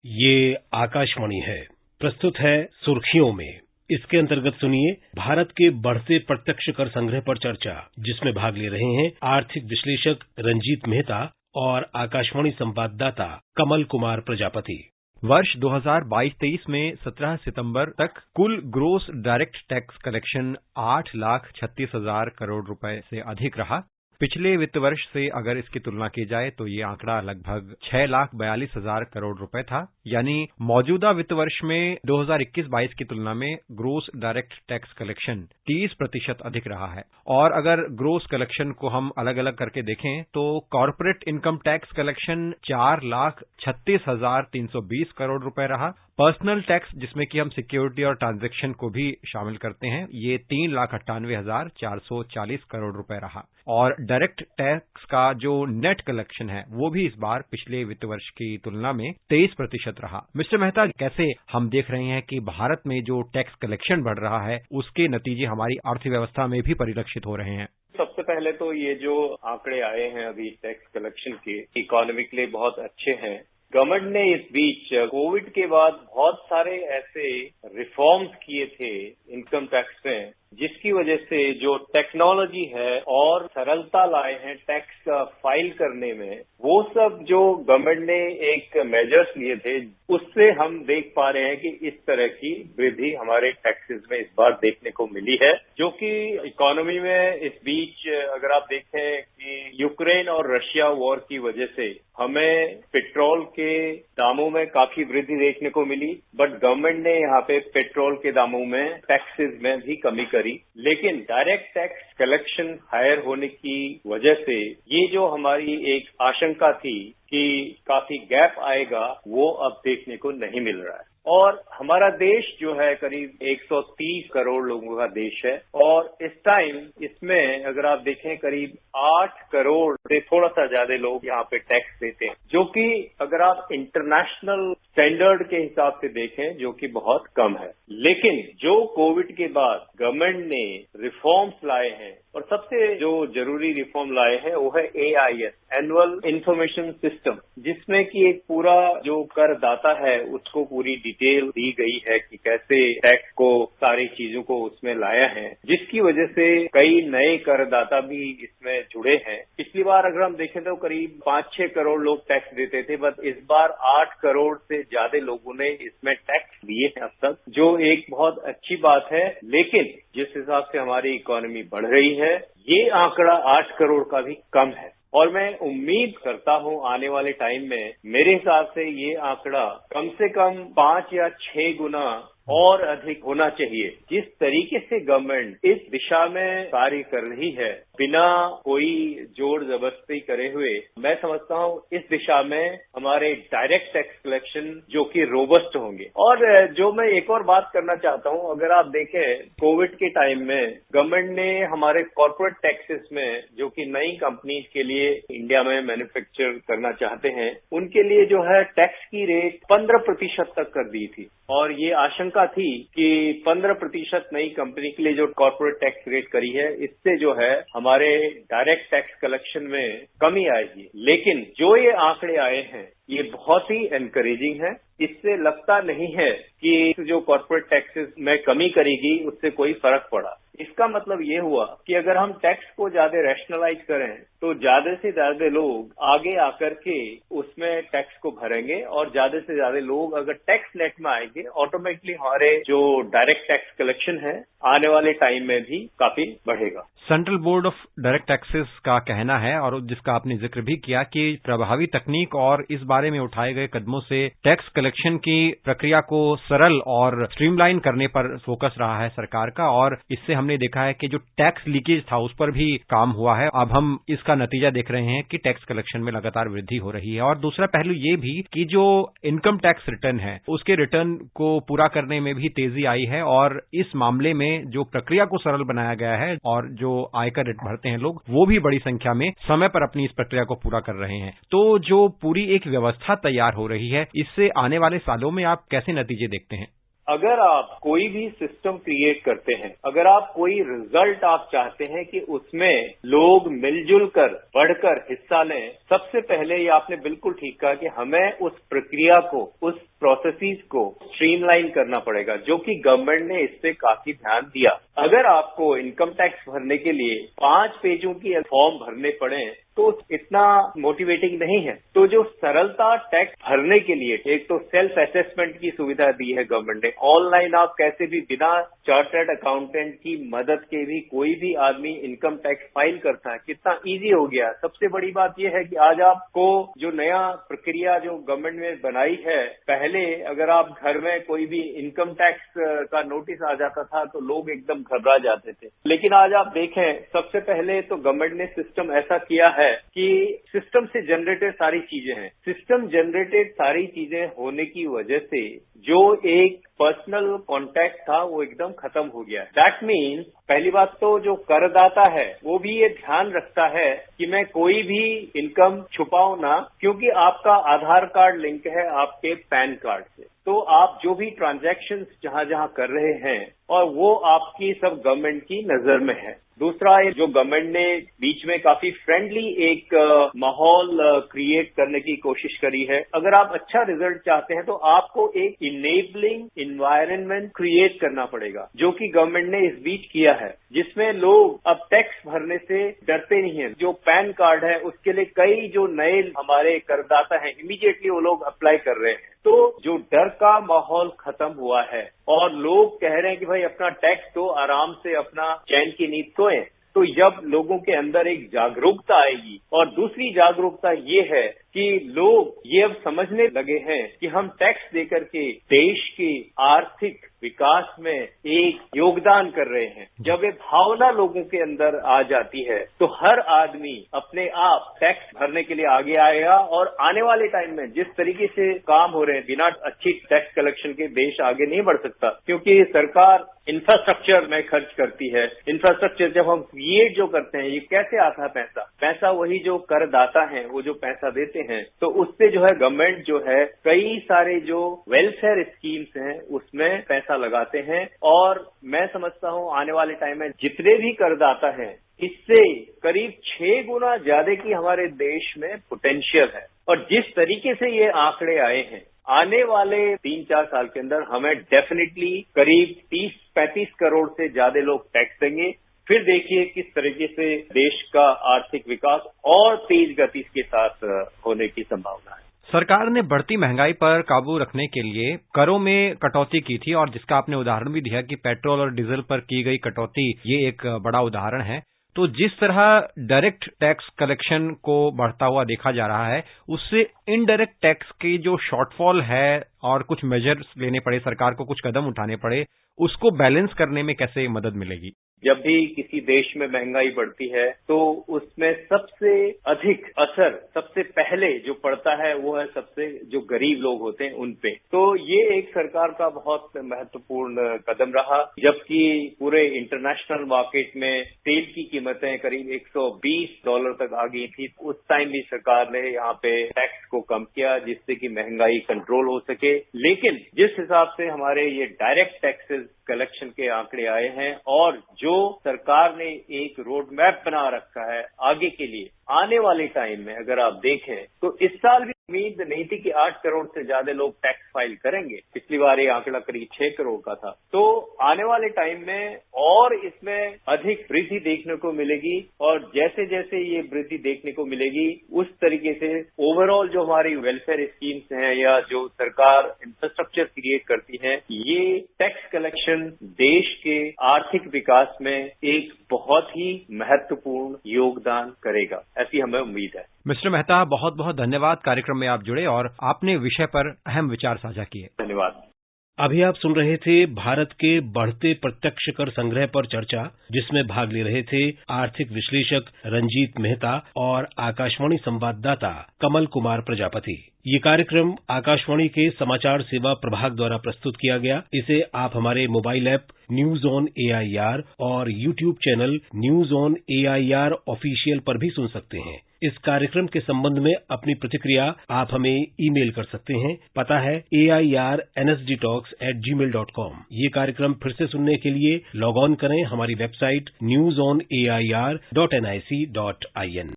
ये आकाशवाणी है। प्रस्तुत है सुर्खियों में। इसके अंतर्गत सुनिए भारत के बढ़ते प्रत्यक्ष कर संग्रह पर चर्चा, जिसमें भाग ले रहे हैं आर्थिक विश्लेषक रंजीत मेहता और आकाशवाणी संवाददाता कमल कुमार प्रजापति। वर्ष 2022-23 में 17 सितंबर तक कुल gross direct tax collection 8,36,000 crore रुपए से अधिक रहा। पिछले वित्त वर्ष से अगर इसकी तुलना की जाए तो ये आंकड़ा लगभग 6,42,000 करोड़ रुपए था। यानी मौजूदा वित्त वर्ष में 2021-22 की तुलना में ग्रोस डायरेक्ट टैक्स कलेक्शन 30% अधिक रहा है। और अगर ग्रोस कलेक्शन को हम अलग अलग करके देखें तो corporate income tax collection 4,36,320 crore रुपए रहा। पर्सनल टैक्स, जिसमें कि हम सिक्योरिटी और ट्रांजैक्शन को भी शामिल करते हैं, ये 3,98,440 करोड़ रुपए रहा। और डायरेक्ट टैक्स का जो नेट कलेक्शन है वो भी इस बार पिछले वित्त वर्ष की तुलना में 23% रहा। मिस्टर मेहता, कैसे हम देख रहे हैं कि भारत में जो टैक्स कलेक्शन बढ़ रहा है उसके नतीजे हमारी अर्थव्यवस्था में भी परिलक्षित हो रहे हैं? सबसे पहले तो ये जो आंकड़े आए हैं अभी टैक्स कलेक्शन के, इकोनॉमी के लिए बहुत अच्छे हैं। गवर्नमेंट ने इस बीच कोविड के बाद बहुत सारे ऐसे रिफॉर्म्स किए थे इनकम टैक्स में, जिसकी वजह से जो टेक्नोलॉजी है और सरलता लाए हैं टैक्स का फाइल करने में, वो सब जो गवर्नमेंट ने एक मेजर्स लिए थे, उससे हम देख पा रहे हैं कि इस तरह की वृद्धि हमारे टैक्सेस में इस बार देखने को मिली है। जो कि इकोनॉमी में इस बीच अगर आप देखें कि यूक्रेन और रशिया वॉर की वजह से हमें पेट्रोल के दामों में काफी वृद्धि देखने को मिली, बट गवर्नमेंट ने यहाँ पे पेट्रोल के दामों में टैक्सेस में भी कमी करी। लेकिन डायरेक्ट टैक्स कलेक्शन हायर होने की वजह से ये जो हमारी एक आशंका थी कि काफी गैप आएगा, वो अब देखने को नहीं मिल रहा है। और हमारा देश जो है करीब 130 करोड़ लोगों का देश है, और इस टाइम इसमें अगर आप देखें करीब 8 करोड़ से थोड़ा सा ज्यादा लोग यहाँ पे टैक्स देते हैं, जो कि अगर आप इंटरनेशनल स्टैंडर्ड के हिसाब से देखें जो कि बहुत कम है। लेकिन जो कोविड के बाद गवर्नमेंट ने रिफॉर्म्स लाए हैं, और सबसे जो जरूरी रिफॉर्म लाए हैं वो है AIS, एनुअल इंफॉर्मेशन सिस्टम, जिसमें कि एक पूरा जो करदाता है उसको पूरी डिटेल दी गई है कि कैसे टैक्स को सारी चीजों को उसमें लाया है, जिसकी वजह से कई नए करदाता भी इसमें जुड़े हैं। पिछली बार अगर हम देखें तो करीब 5-6 करोड़ लोग टैक्स देते थे, बट इस बार 8 करोड़ से ज्यादा लोगों ने इसमें टैक्स दिए हैं अब तक, जो एक बहुत अच्छी बात है। लेकिन जिस हिसाब से हमारी इकोनॉमी बढ़ रही है, ये आंकड़ा 8 करोड़ का भी कम है। और मैं उम्मीद करता हूं आने वाले टाइम में मेरे हिसाब से ये आंकड़ा कम से कम 5 या 6 गुना और अधिक होना चाहिए। जिस तरीके से गवर्नमेंट इस दिशा में कार्य कर रही है बिना कोई जोर जबरदस्ती करे हुए, मैं समझता हूं इस दिशा में हमारे डायरेक्ट टैक्स कलेक्शन जो कि रोबस्ट होंगे। और जो मैं एक और बात करना चाहता हूं, अगर आप देखें कोविड के टाइम में गवर्नमेंट ने हमारे कॉर्पोरेट टैक्सेस में, जो कि नई कंपनीज के लिए इंडिया में मैन्युफैक्चर करना चाहते हैं, उनके लिए जो है टैक्स की रेट 15% तक कर दी थी। और ये आशंका थी कि 15% नई कंपनी के लिए जो कॉर्पोरेट टैक्स रेट करी है, इससे जो है हमारे डायरेक्ट टैक्स कलेक्शन में कमी आएगी। लेकिन जो ये आंकड़े आए हैं ये बहुत ही एनकरेजिंग है। इससे लगता नहीं है कि जो कॉर्पोरेट टैक्सेस में कमी करेगी उससे कोई फर्क पड़ा। इसका मतलब ये हुआ कि अगर हम टैक्स को ज्यादा रैशनलाइज करें तो ज्यादा से ज्यादा लोग आगे आकर के उसमें टैक्स को भरेंगे, और ज्यादा से ज्यादा लोग अगर टैक्स नेट में आएंगे, ऑटोमेटिकली हमारे जो डायरेक्ट टैक्स कलेक्शन है आने वाले टाइम में भी काफी बढ़ेगा। Central board of direct taxes का कहना है, और जिसका आपने जिक्र भी किया, कि प्रभावी तकनीक और इस बारे में उठाए गए कदमों से टैक्स कलेक्शन की प्रक्रिया को सरल और स्ट्रीमलाइन करने पर फोकस रहा है सरकार का। और इससे हमने देखा है कि जो टैक्स लीकेज था उस पर भी काम हुआ है। अब हम इसका नतीजा देख रहे हैं कि टैक्स कलेक्शन में लगातार वृद्धि हो रही है। और दूसरा पहलू ये भी कि जो इनकम टैक्स रिटर्न है उसके रिटर्न को पूरा करने में भी तेजी आई है, और इस मामले में जो प्रक्रिया को सरल बनाया गया है, और जो आयकर भरते हैं लोग, वो भी बड़ी संख्या में समय पर अपनी इस प्रक्रिया को पूरा कर रहे हैं। तो जो पूरी एक व्यवस्था तैयार हो रही है, इससे आने वाले सालों में आप कैसे नतीजे देखते हैं? अगर आप कोई भी सिस्टम क्रिएट करते हैं, अगर आप कोई रिजल्ट आप चाहते हैं कि उसमें लोग मिलजुल कर बढ़कर हिस्सा लें, सबसे पहले ये आपने बिल्कुल ठीक कहा कि हमें उस प्रक्रिया को, उस प्रोसेसेस को स्ट्रीमलाइन करना पड़ेगा, जो कि गवर्नमेंट ने इस पे काफी ध्यान दिया। अगर आपको इनकम टैक्स भरने के लिए 5 पेजों की फॉर्म भरने पड़े तो इतना मोटिवेटिंग नहीं है। तो जो सरलता टैक्स भरने के लिए, एक तो सेल्फ असेसमेंट की सुविधा दी है गवर्नमेंट ने। ऑनलाइन आप कैसे भी बिना चार्टर्ड अकाउंटेंट की मदद के भी कोई भी आदमी इनकम टैक्स फाइल करता है, कितना इजी हो गया। सबसे बड़ी बात यह है कि आज आपको जो नया प्रक्रिया जो गवर्नमेंट ने बनाई है, पहले अगर आप घर में कोई भी इनकम टैक्स का नोटिस आ जाता था तो लोग एकदम घबरा जाते थे, लेकिन आज आप देखें, सबसे पहले तो गवर्नमेंट ने सिस्टम ऐसा किया है कि सिस्टम से जनरेटेड सारी चीजें हैं। सिस्टम जनरेटेड सारी चीजें होने की वजह से जो एक पर्सनल कांटेक्ट था वो एकदम खत्म हो गया। दैट मीन्स पहली बात तो जो करदाता है वो भी ये ध्यान रखता है कि मैं कोई भी इनकम छुपाऊं ना, क्योंकि आपका आधार कार्ड लिंक है आपके पैन कार्ड से। तो आप जो भी ट्रांजैक्शंस जहां जहां कर रहे हैं और वो आपकी सब गवर्नमेंट की नजर में है। दूसरा, जो गवर्नमेंट ने बीच में काफी फ्रेंडली एक माहौल क्रिएट करने की कोशिश करी है। अगर आप अच्छा रिजल्ट चाहते हैं तो आपको एक इनेबलिंग इन्वायरमेंट क्रिएट करना पड़ेगा, जो कि गवर्नमेंट ने इस बीच किया है, जिसमें लोग अब टैक्स भरने से डरते नहीं है। जो पैन कार्ड है उसके लिए कई जो नए हमारे करदाता हैं, इमीडिएटली वो लोग अप्लाई कर रहे हैं। तो जो डर का माहौल खत्म हुआ है और लोग कह रहे हैं कि भाई अपना टैक्स दो, आराम से अपना चैन की नींद सोएं। तो जब लोगों के अंदर एक जागरूकता आएगी, और दूसरी जागरूकता ये है कि लोग ये अब समझने लगे हैं कि हम टैक्स देकर के देश के आर्थिक विकास में एक योगदान कर रहे हैं। जब ये भावना लोगों के अंदर आ जाती है तो हर आदमी अपने आप टैक्स भरने के लिए आगे आएगा। और आने वाले टाइम में जिस तरीके से काम हो रहे हैं, बिना अच्छी टैक्स कलेक्शन के देश आगे नहीं बढ़ सकता, क्योंकि सरकार इंफ्रास्ट्रक्चर में खर्च करती है। इंफ्रास्ट्रक्चर जब हम क्रिएट जो करते हैं, ये कैसे आता है पैसा वही जो करदाता हैं वो जो पैसा देते हैं, तो उससे जो है गवर्नमेंट जो है कई सारे जो वेलफेयर स्कीम्स हैं उसमें पैसा लगाते हैं। और मैं समझता हूं आने वाले टाइम में जितने भी करदाता हैं, इससे करीब 6 गुना ज्यादा की हमारे देश में पोटेंशियल है। और जिस तरीके से ये आंकड़े आए हैं, आने वाले 3-4 साल के अंदर हमें डेफिनेटली करीब 30-35 करोड़ से ज्यादा लोग टैक्स देंगे। फिर देखिए किस तरीके से देश का आर्थिक विकास और तेज गति के साथ होने की संभावना है। सरकार ने बढ़ती महंगाई पर काबू रखने के लिए करों में कटौती की थी, और जिसका आपने उदाहरण भी दिया कि पेट्रोल और डीजल पर की गई कटौती ये एक बड़ा उदाहरण है। तो जिस तरह डायरेक्ट टैक्स कलेक्शन को बढ़ता हुआ देखा जा रहा है, उससे इनडायरेक्ट टैक्स की जो शॉर्टफॉल है और कुछ मेजर्स लेने पड़े, सरकार को कुछ कदम उठाने पड़े, उसको बैलेंस करने में कैसे मदद मिलेगी? जब भी किसी देश में महंगाई बढ़ती है तो उसमें सबसे अधिक असर सबसे पहले जो पड़ता है वो है सबसे जो गरीब लोग होते हैं उन पे। तो ये एक सरकार का बहुत महत्वपूर्ण कदम रहा। जबकि पूरे इंटरनेशनल मार्केट में तेल की कीमतें करीब $120 तक आ गई थी, उस टाइम भी सरकार ने यहाँ पे टैक्स को कम किया जिससे कि महंगाई कंट्रोल हो सके। लेकिन जिस हिसाब से हमारे ये डायरेक्ट टैक्सेस कलेक्शन के आंकड़े आए हैं और जो सरकार ने एक रोड मैप बना रखा है आगे के लिए, आने वाले टाइम में अगर आप देखें तो इस साल भी उम्मीद नहीं थी कि 8 करोड़ से ज्यादा लोग टैक्स फाइल करेंगे। पिछली बार ये आंकड़ा करीब 6 करोड़ का था। तो आने वाले टाइम में और इसमें अधिक वृद्धि देखने को मिलेगी, और जैसे जैसे ये वृद्धि देखने को मिलेगी उस तरीके से ओवरऑल जो हमारी वेलफेयर स्कीम्स हैं या जो सरकार इंफ्रास्ट्रक्चर क्रिएट करती है, ये टैक्स कलेक्शन देश के आर्थिक विकास में एक बहुत ही महत्वपूर्ण योगदान करेगा, ऐसी हमें उम्मीद है। मिस्टर मेहता, बहुत बहुत धन्यवाद। कार्यक्रम में आप जुड़े और आपने विषय पर अहम विचार साझा किए। धन्यवाद। अभी आप सुन रहे थे भारत के बढ़ते प्रत्यक्ष कर संग्रह पर चर्चा, जिसमें भाग ले रहे थे आर्थिक विश्लेषक रंजीत मेहता और आकाशवाणी संवाददाता कमल कुमार प्रजापति। ये कार्यक्रम आकाशवाणी के समाचार सेवा प्रभाग द्वारा प्रस्तुत किया गया। इसे आप हमारे mobile app news on AIR और YouTube channel news on AIR official पर भी सुन सकते हैं। इस कार्यक्रम के संबंध में अपनी प्रतिक्रिया आप हमें ईमेल कर सकते हैं। पता है airnsdtalks@gmail.com। ये कार्यक्रम फिर से सुनने के लिए लॉग ऑन करें हमारी वेबसाइट newsonair.nic.in।